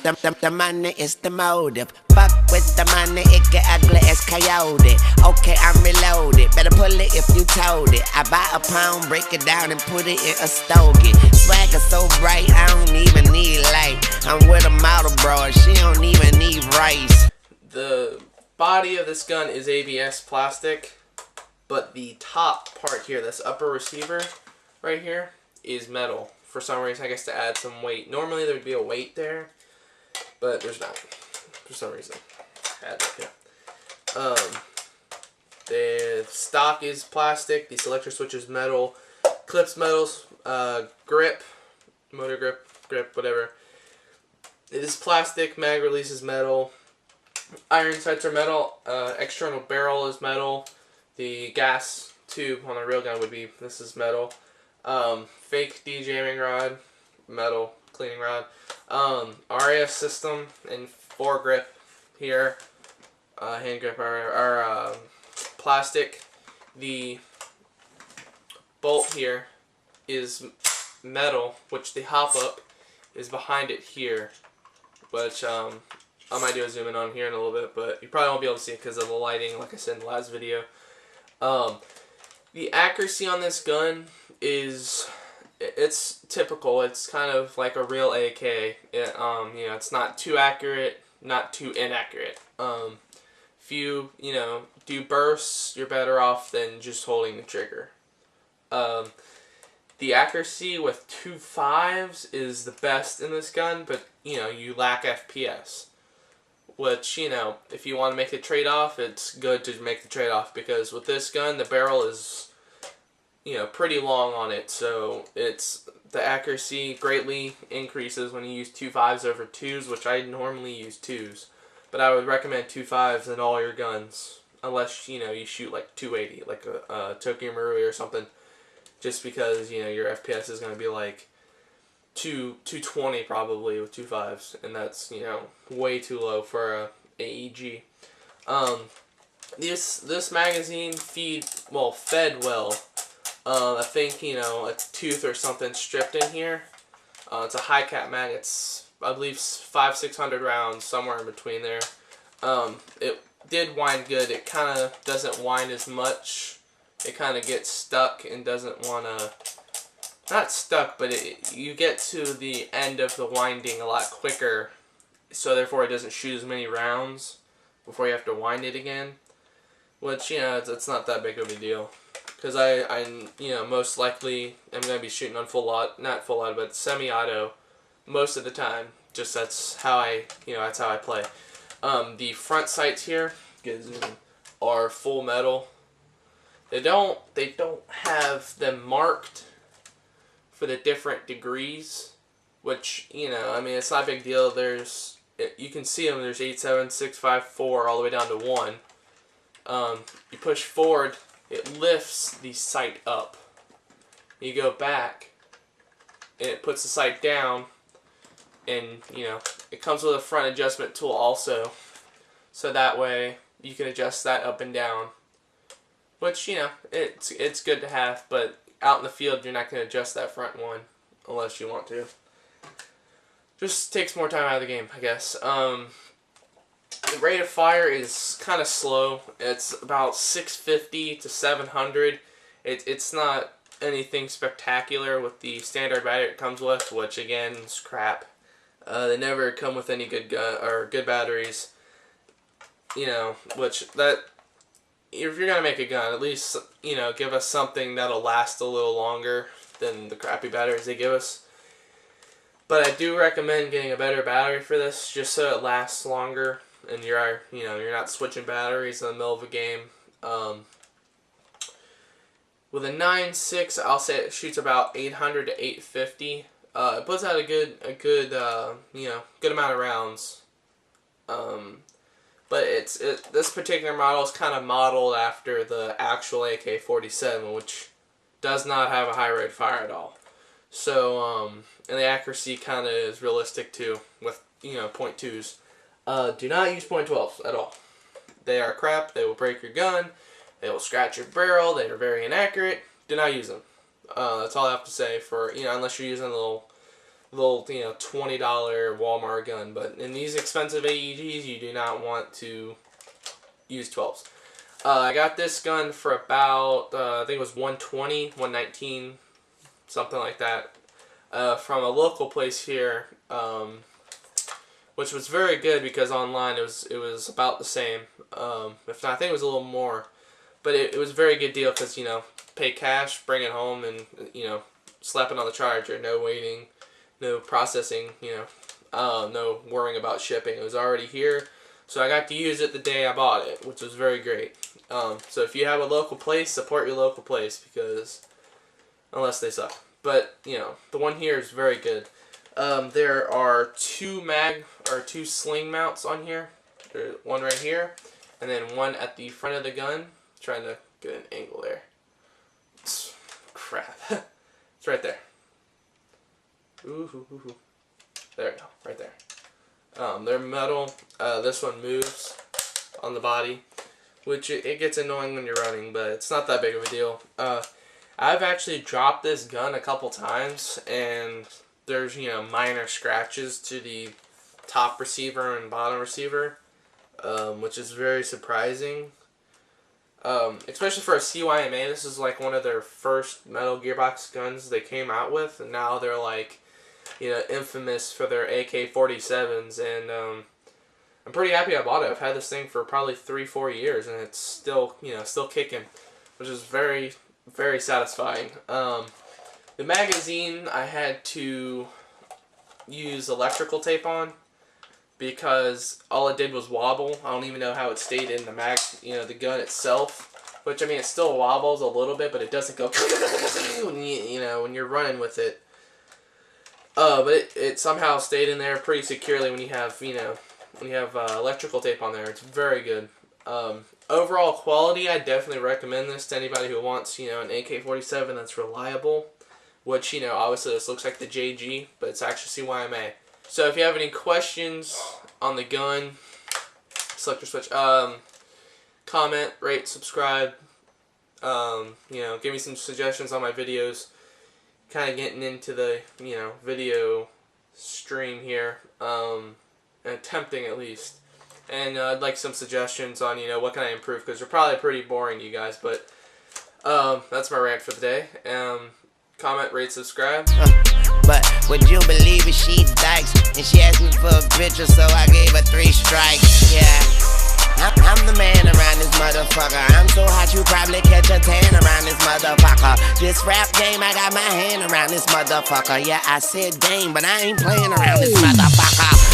The money is the motive. Fuck with the money, it get ugly as coyote. Okay, I'm reloaded. Better pull it if you told it. I buy a pound, break it down, and put it in a stogie. Swagger so bright, I don't even need light. I'm with a model, bro, she don't even need rice. The body of this gun is ABS plastic, but the top part here, this upper receiver right here, is metal. For some reason, I guess to add some weight. Normally there would be a weight there, but there's not. For some reason, add that here. The stock is plastic. The selector switch is metal. Clips metals. Grip, motor grip, whatever. It is plastic. Mag release is metal. Iron sights are metal. External barrel is metal. The gas tube on the real gun would be, this is metal. Fake D-jamming rod, metal cleaning rod. RAF system and foregrip here, hand grip are plastic. The bolt here is metal, which the hop up is behind it here, which I might do a zoom in on here in a little bit, but you probably won't be able to see it because of the lighting, like I said in the last video. The accuracy on this gun is, it's typical. It's kind of like a real AK. You know, it's not too accurate, not too inaccurate. If you do bursts, you're better off than just holding the trigger. The accuracy with 2.5s is the best in this gun, but you lack FPS. Which, if you want to make the trade-off, it's good to make the trade-off, because with this gun, the barrel is, pretty long on it, so the accuracy greatly increases when you use 2.5s over 2s, which I normally use 2s. But I would recommend 2.5s in all your guns, unless, you shoot like 280, like a Tokyo Marui or something, just because, your FPS is going to be like 220 probably with 2.5s, and that's way too low for a AEG. This magazine fed well. I think a tooth or something stripped in here. It's a high cap mag. It's, I believe, 500-600 rounds, somewhere in between there. It did wind good. It kind of doesn't wind as much. It kind of gets stuck and doesn't want to. Not stuck, but you get to the end of the winding a lot quicker, so therefore it doesn't shoot as many rounds before you have to wind it again, which, it's not that big of a deal, because I most likely am going to be shooting on not full auto, but semi-auto most of the time. Just that's how I play. The front sights here are full metal. They don't have them marked for the different degrees, which, it's not a big deal. You can see them, there's 8, 7, 6, 5, 4, all the way down to 1. You push forward, it lifts the sight up. You go back, and it puts the sight down, and, it comes with a front adjustment tool also, so that way you can adjust that up and down, which, it's good to have, but out in the field, you're not going to adjust that front one unless you want to. Just takes more time out of the game, I guess. The rate of fire is kind of slow. It's about 650 to 700. It's not anything spectacular with the standard battery it comes with, which again is crap. They never come with any good good batteries. Which that. If you're going to make a gun, at least, give us something that'll last a little longer than the crappy batteries they give us. But I do recommend getting a better battery for this, just so it lasts longer, and you're not switching batteries in the middle of a game. With a 9.6, I'll say it shoots about 800 to 850. It puts out a good amount of rounds. But this particular model is kind of modeled after the actual AK-47, which does not have a high rate of fire at all. So, and the accuracy kind of is realistic too, with, .2s. Do not use .12s at all. They are crap. They will break your gun. They will scratch your barrel. They are very inaccurate. Do not use them. That's all I have to say for, unless you're using a little little, you know, $20 Walmart gun. But in these expensive AEGs, you do not want to use 12s. I got this gun for about, I think it was $120, $119, something like that, from a local place here, which was very good because online it was about the same. If not, I think it was a little more, but it was a very good deal because, you know, pay cash, bring it home, and, you know, slap it on the charger. No waiting, no processing, you know, no worrying about shipping. It was already here. So I got to use it the day I bought it, which was very great. So if you have a local place, support your local place, because unless they suck. But, you know, the one here is very good. There are two sling mounts on here. There's one right here, and then one at the front of the gun. Trying to get an angle there. Crap. It's right there. Ooh. There we go, right there. They're metal. This one moves on the body, which it gets annoying when you're running, but it's not that big of a deal. I've actually dropped this gun a couple times, and there's, you know, minor scratches to the top receiver and bottom receiver, which is very surprising. Especially for a CYMA, this is like one of their first metal gearbox guns they came out with, and now they're like, you know, infamous for their AK-47s, and I'm pretty happy I bought it. I've had this thing for probably 3-4 years, and it's still, you know, still kicking, which is very, very satisfying. The magazine I had to use electrical tape on because all it did was wobble. I don't even know how it stayed in the the gun itself, which, I mean, it still wobbles a little bit, but it doesn't go when you're running with it. But it somehow stayed in there pretty securely when you have, electrical tape on there. It's very good. Overall quality, I definitely recommend this to anybody who wants, you know, an AK-47 that's reliable, which, you know, obviously this looks like the JG, but it's actually CYMA. So if you have any questions on the gun, select your switch, comment, rate, subscribe, give me some suggestions on my videos. Kind of getting into the, video stream here, and attempting at least. And I'd like some suggestions on, what can I improve, because they're probably pretty boring, you guys, but that's my rant for the day. Comment, rate, subscribe. But would you believe it, she dykes, and she asked me for a picture, so I gave her 3 strikes, yeah. I'm the man around this motherfucker. I'm so hot you probably catch a tan around this motherfucker. This rap game, I got my hand around this motherfucker. Yeah, I said game, but I ain't playing around this motherfucker.